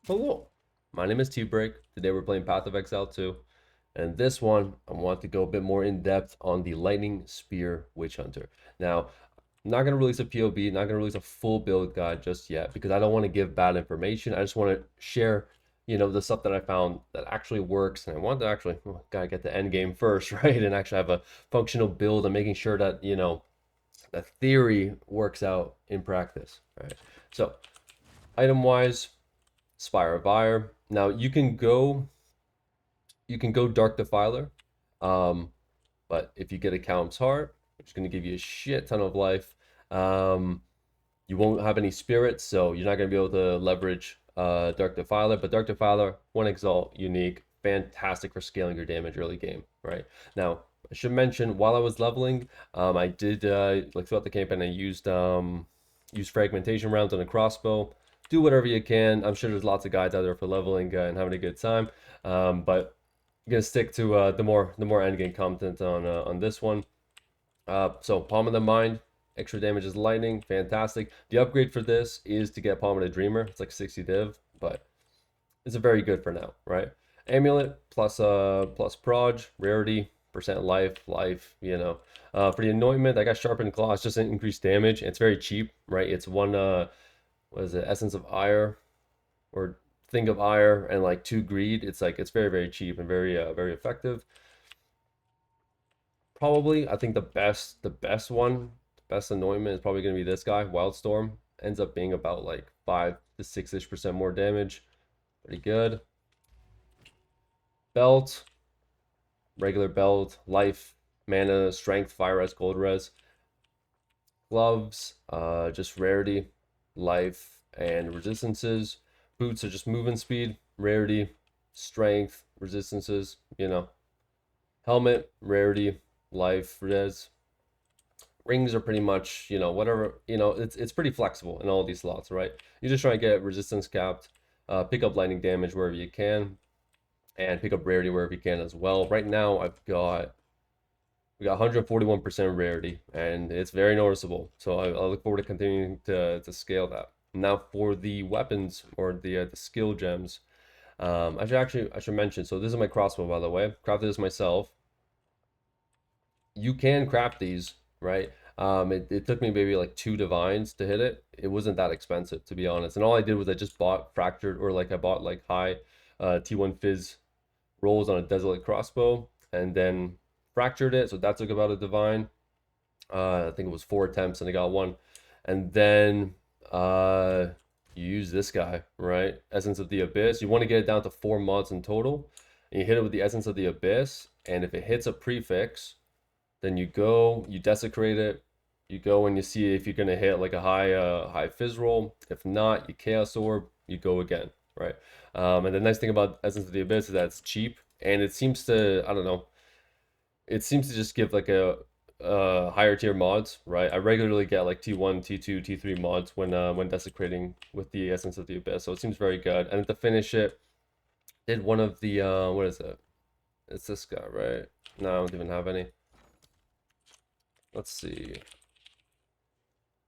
Hello, my name is T-Break. Today we're playing Path of Exile 2. And this one, I want to go a bit more in depth on the Lightning Spear Witch Hunter. Now, I'm not going to release a POB, not going to release a full build guide just yet because I don't want to give bad information. I just want to share, the stuff that I found that actually works. And I want to actually, gotta get the end game first, right? And actually have a functional build and making sure that, the theory works out in practice, right? So, item-wise, Spire of Ire. Now you can go Dark Defiler, um, but if you get a Callum's Heart, which is going to give you a shit ton of life, um, you won't have any spirits, so you're not going to be able to leverage Dark Defiler. But Dark Defiler, one Exalt, unique, fantastic for scaling your damage early game, right? Now, I should mention, while I was leveling, I did, like throughout the campaign, I used fragmentation rounds on a crossbow. Do whatever you can. I'm sure there's lots of guides out there for leveling and having a good time. But I'm gonna stick to the more end game content on this one. So Palm of the Mind, extra damage is lightning, fantastic. The upgrade for this is to get Palm of the Dreamer. It's like 60 div, but it's a very good for now, right? Amulet plus proj, rarity, percent life. For the anointment, I got sharpened claw. It's just an increased damage. It's very cheap, right? It's one what is it, essence of ire or thing of ire and like 2 greed. It's very, very cheap and very effective. Probably, I think the best one, the best anointment is probably gonna be this guy, Wildstorm. Ends up being about like 5 to 6-ish% more damage. Pretty good. Belt, regular belt, life, mana, strength, fire res, gold res. Gloves, just rarity, life, and resistances. Boots are just movement speed, rarity, strength, resistances. Helmet, rarity, life, res. Rings are pretty much, whatever, it's pretty flexible in all these slots, right? You just try and get resistance capped, pick up lightning damage wherever you can, and pick up rarity wherever you can as well. Right now, we got 141% rarity, and it's very noticeable. So I look forward to continuing to scale that. Now for the weapons or the skill gems, I should mention. So this is my crossbow, by the way. Crafted this myself. You can craft these, right? It took me maybe like 2 divines to hit it. It wasn't that expensive, to be honest. And all I did was I just bought fractured, or like I bought like high T1 fizz rolls on a desolate crossbow, and then fractured it. So that took about a divine. I think it was 4 attempts, and I got one. And then you use this guy, right? Essence of the Abyss. You want to get it down to 4 mods in total. And you hit it with the Essence of the Abyss, and if it hits a prefix, then you go, you desecrate it. You go and you see if you're gonna hit like a high fizz roll. If not, you Chaos Orb. You go again, right? And the nice thing about Essence of the Abyss is that it's cheap, and it seems to, I don't know, it seems to just give like a higher tier mods, right? I regularly get like T1, T2, T3 mods when desecrating with the Essence of the Abyss, so it seems very good. And to finish it, did one of the what is it? It's this guy, right? No, I don't even have any. Let's see.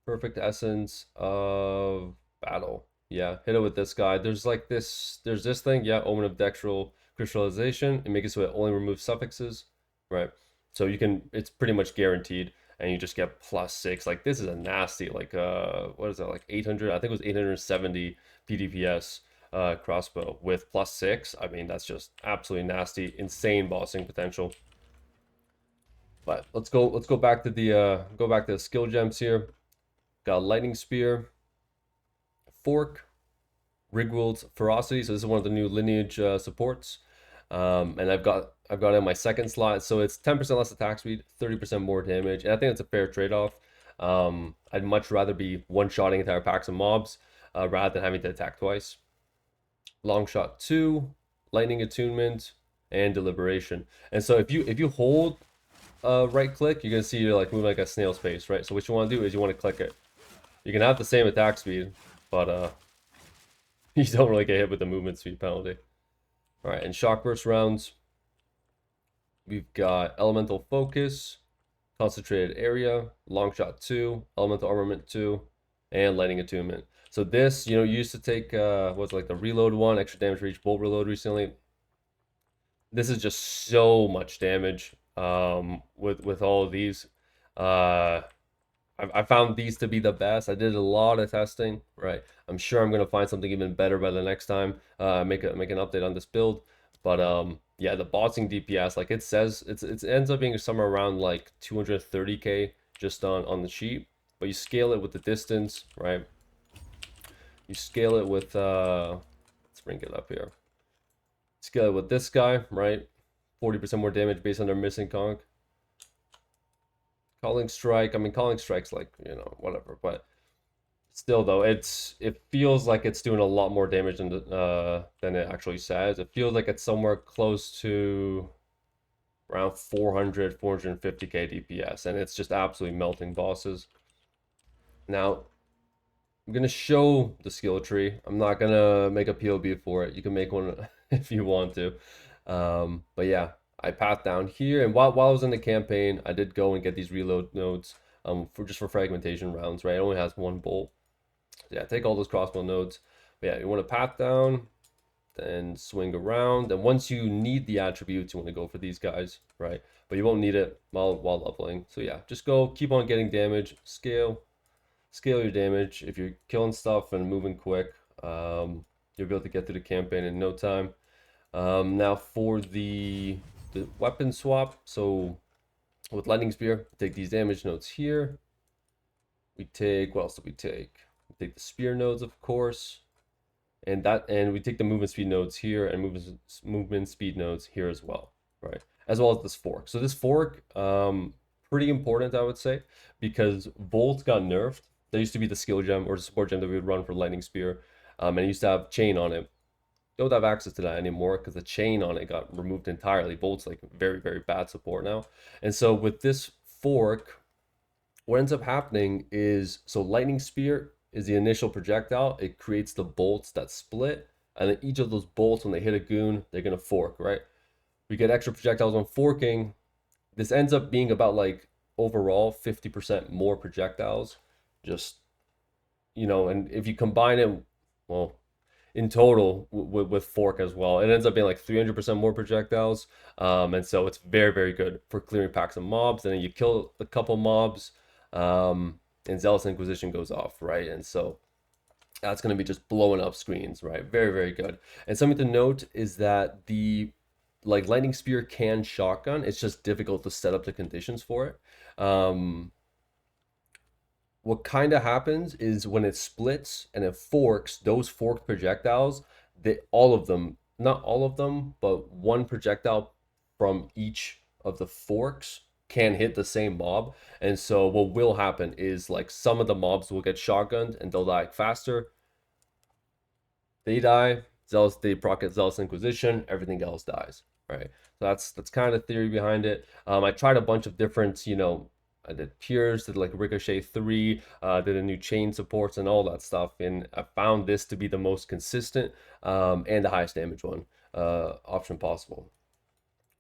Perfect Essence of Battle. Yeah, hit it with this guy. There's this thing, yeah, Omen of Dextral Crystallization. It makes it so it only removes suffixes, right? So it's pretty much guaranteed, and you just get +6. Like this is a nasty, like what is that, like 800? I think it was 870 PDPS crossbow with +6. I mean, that's just absolutely nasty, insane bossing potential. But let's go back to the skill gems here. Got Lightning Spear, Fork, Rigwild's Ferocity. So this is one of the new lineage supports. And I've got it in my second slot. So it's 10% less attack speed, 30% more damage. And I think it's a fair trade-off. I'd much rather be one-shotting entire packs of mobs rather than having to attack twice. Long Shot 2, Lightning Attunement, and Deliberation. And so if you hold right click, you're gonna see you're like moving like a snail's pace, right? So what you want to do is you want to click it. You can have the same attack speed, but you don't really get hit with the movement speed penalty. All right, and shock burst rounds, we've got Elemental Focus, Concentrated Area, Long Shot 2, Elemental Armament 2, and Lightning Attunement. So this, you know, used to take what's like the reload one, extra damage for each bolt reload recently. This is just so much damage with all of these. Uh I found these to be the best. I did a lot of testing, right? I'm sure I'm gonna find something even better by the next time. Make an update on this build. But yeah, the bossing DPS, like it says, it ends up being somewhere around like 230k just on the sheet. But you scale it with the distance, right? You scale it with let's bring it up here. Scale it with this guy, right? 40% more damage based on their missing conk. Calling strike. I mean, calling strike's like, you know, whatever, but still though, it feels like it's doing a lot more damage than it actually says. It feels like it's somewhere close to around 400, 450k DPS, and it's just absolutely melting bosses. Now, I'm gonna show the skill tree. I'm not gonna make a POB for it. You can make one if you want to. But yeah, I path down here, and while I was in the campaign, I did go and get these reload nodes for fragmentation rounds, right? It only has one bolt. Yeah, take all those crossbow nodes. But yeah, you want to path down, then swing around. And once you need the attributes, you want to go for these guys, right? But you won't need it while leveling. So yeah, just go, keep on getting damage, scale your damage. If you're killing stuff and moving quick, you'll be able to get through the campaign in no time. Now for the weapon swap, so with lightning spear, take these damage nodes here. We take, what else do we take? We take the spear nodes, of course, and we take the movement speed nodes here and movement speed nodes here as well, right? As well as this fork. So this fork, pretty important, I would say, because Volt got nerfed. There used to be the skill gem or the support gem that we would run for lightning spear, and it used to have chain on it. Don't have access to that anymore because the chain on it got removed entirely. Volt's like very, very bad support now. And so with this fork, what ends up happening is, so lightning spear is the initial projectile. It creates the bolts that split, and then each of those bolts, when they hit a goon, they're gonna fork, right? We get extra projectiles on forking. This ends up being about like overall 50% more projectiles. Just, you know, and if you combine it, well, in total with fork as well, it ends up being like 300% more projectiles. And so it's very, very good for clearing packs of mobs. And then you kill a couple mobs, and Zealous Inquisition goes off, right? And so that's going to be just blowing up screens, right? Very, very good. And something to note is that the like lightning spear can shotgun. It's just difficult to set up the conditions for it. What kind of happens is when it splits and it forks, those forked projectiles, they all of them, not all of them, but one projectile from each of the forks can hit the same mob. And so what will happen is like some of the mobs will get shotgunned and they'll die faster. They die, they proc Zealous Inquisition, everything else dies, right? So that's kind of the theory behind it. I tried a bunch of different, you know, I did Pures, did like Ricochet 3, did a new chain supports and all that stuff, and I found this to be the most consistent and the highest damage one option possible.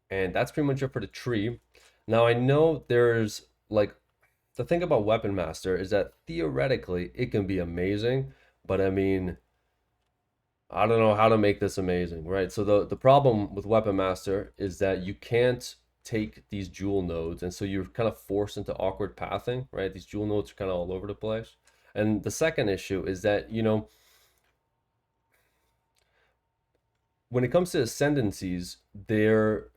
And that's pretty much it for the tree. Now I know there's like, the thing about Weapon Master is that theoretically it can be amazing, but I mean, I don't know how to make this amazing, right? So the problem with Weapon Master is that you can't take these jewel nodes, and so you're kind of forced into awkward pathing, right? These jewel nodes are kind of all over the place. And the second issue is that, you know, when it comes to ascendancies, they're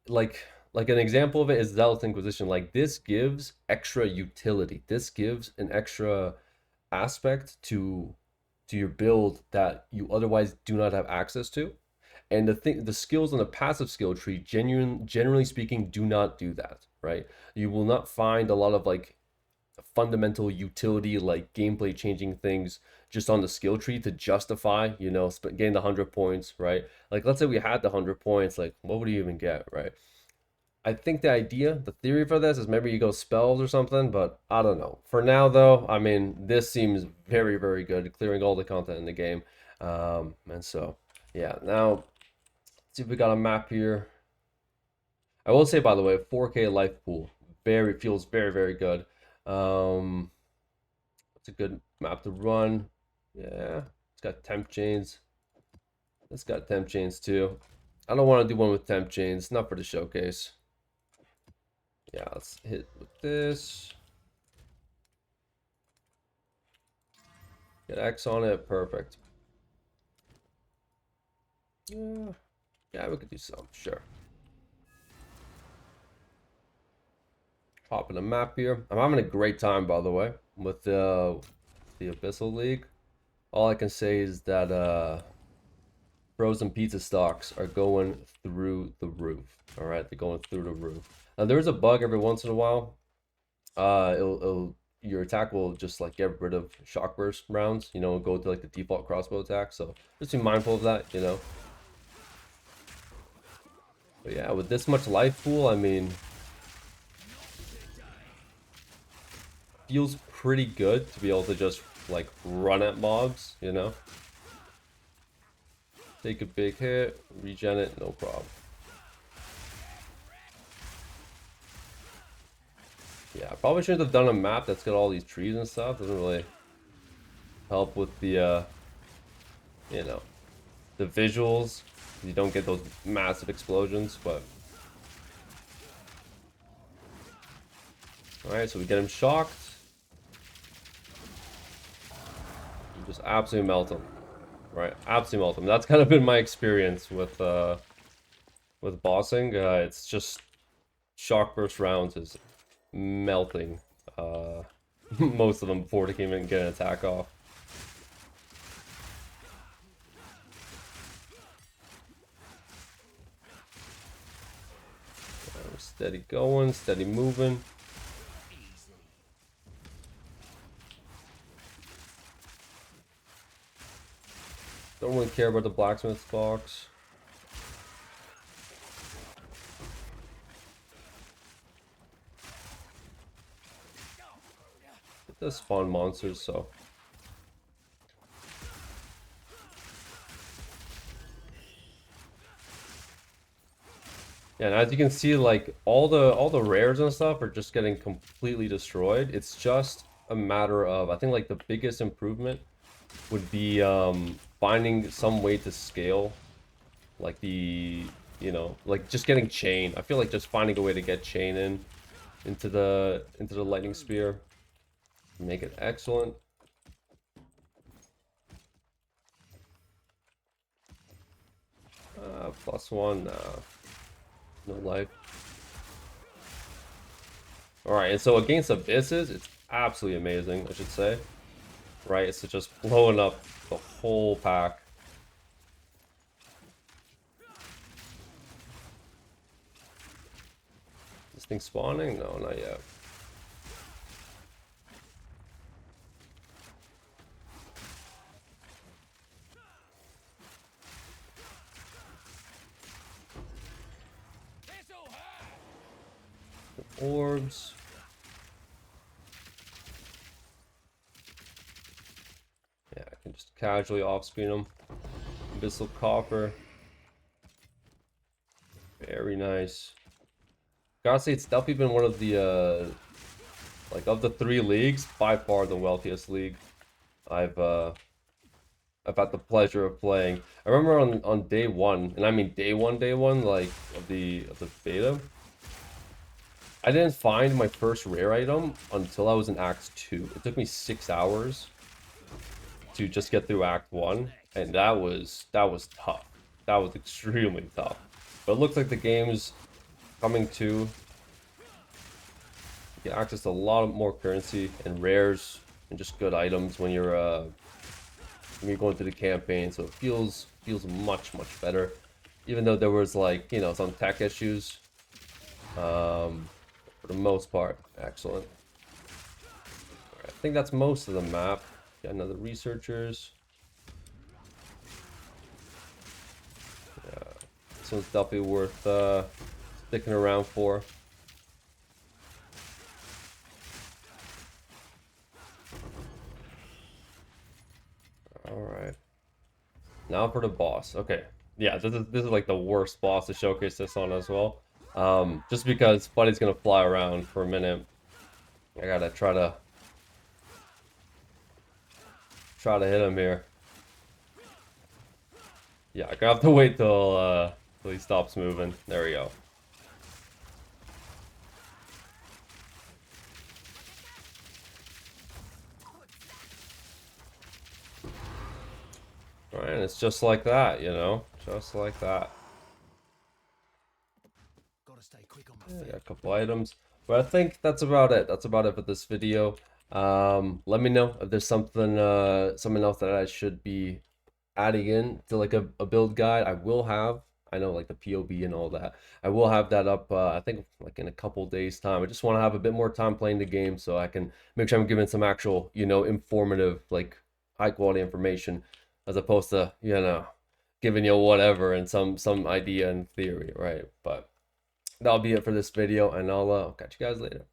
like an example of it is Zealous Inquisition. Like this gives extra utility. This gives an extra aspect to your build that you otherwise do not have access to. And the skills on the passive skill tree, generally speaking, do not do that, right? You will not find a lot of like fundamental utility, like gameplay changing things just on the skill tree to justify, you know, getting the 100 points, right? Like, let's say we had the 100 points, like, what would you even get, right? I think the theory for this is maybe you go spells or something, but I don't know. For now, though, I mean, this seems very, very good, clearing all the content in the game. And so, yeah, now, let's see if we got a map here. I will say, by the way, 4K life pool feels very, very good. Um, It's a good map to run. Yeah, it's got temp chains. It's got temp chains too. I don't want to do one with temp chains, not for the showcase. Yeah, let's hit with this. Get X on it, perfect. Yeah, we could do some, sure. Hop in the map here. I'm having a great time, by the way, with the Abyssal League. All I can say is that frozen pizza stocks are going through the roof. All right, they're going through the roof. Now there's a bug every once in a while. Your attack will just like get rid of shock burst rounds. You know, go to like the default crossbow attack. So just be mindful of that. You know. But yeah, with this much life pool, I mean, feels pretty good to be able to just like run at mobs. You know. Take a big hit, regen it, no problem. Yeah, I probably shouldn't have done a map that's got all these trees and stuff. Doesn't really help with the, you know, the visuals. You don't get those massive explosions, but... Alright, so we get him shocked. And just absolutely melt him. Right, absolutely melt him. That's kind of been my experience with bossing. It's just shock burst rounds is melting most of them before they can even get an attack off. Steady going, steady moving. Don't really care about the blacksmith's box. It does spawn monsters, so. Yeah, and as you can see, like all the rares and stuff are just getting completely destroyed. It's just a matter of, I think like the biggest improvement would be finding some way to scale like the, you know, like just getting chain. I feel like just finding a way to get chain into the lightning spear, make it excellent. +1, no life. Alright, and so against abysses, it's absolutely amazing, I should say. Right, it's just blowing up the whole pack. This thing spawning? No, not yet. Orbs. Yeah, I can just casually off-screen them. Abyssal Copper. Very nice. Gotta say, it's definitely been one of the, like, of the 3 leagues, by far the wealthiest league I've had the pleasure of playing. I remember on day one, and I mean day one, like, of the beta, I didn't find my first rare item until I was in Act 2. It took me 6 hours to just get through Act 1, and that was tough. That was extremely tough. But it looks like the game's coming to. You get access to a lot more currency and rares and just good items when you're going through the campaign, so it feels much better. Even though there was, like, you know, some tech issues. For the most part, excellent. Right, I think that's most of the map. Got another researchers. Yeah, this one's definitely worth sticking around for. All right. Now for the boss. Okay. Yeah, this is like the worst boss to showcase this on as well. Just because Buddy's gonna fly around for a minute. I gotta try to try to hit him here. Yeah, I'm gonna have to wait till he stops moving. There we go. Alright, and it's just like that, you know? Just like that. Yeah, got a couple items. But I think that's about it. That's about it for this video. Let me know if there's something else that I should be adding in to like a build guide. I know like the POB and all that. I will have that up I think like in a couple days time. I just want to have a bit more time playing the game so I can make sure I'm giving some actual, you know, informative, like high quality information as opposed to, you know, giving you whatever and some idea and theory, right? But that'll be it for this video, and I'll catch you guys later.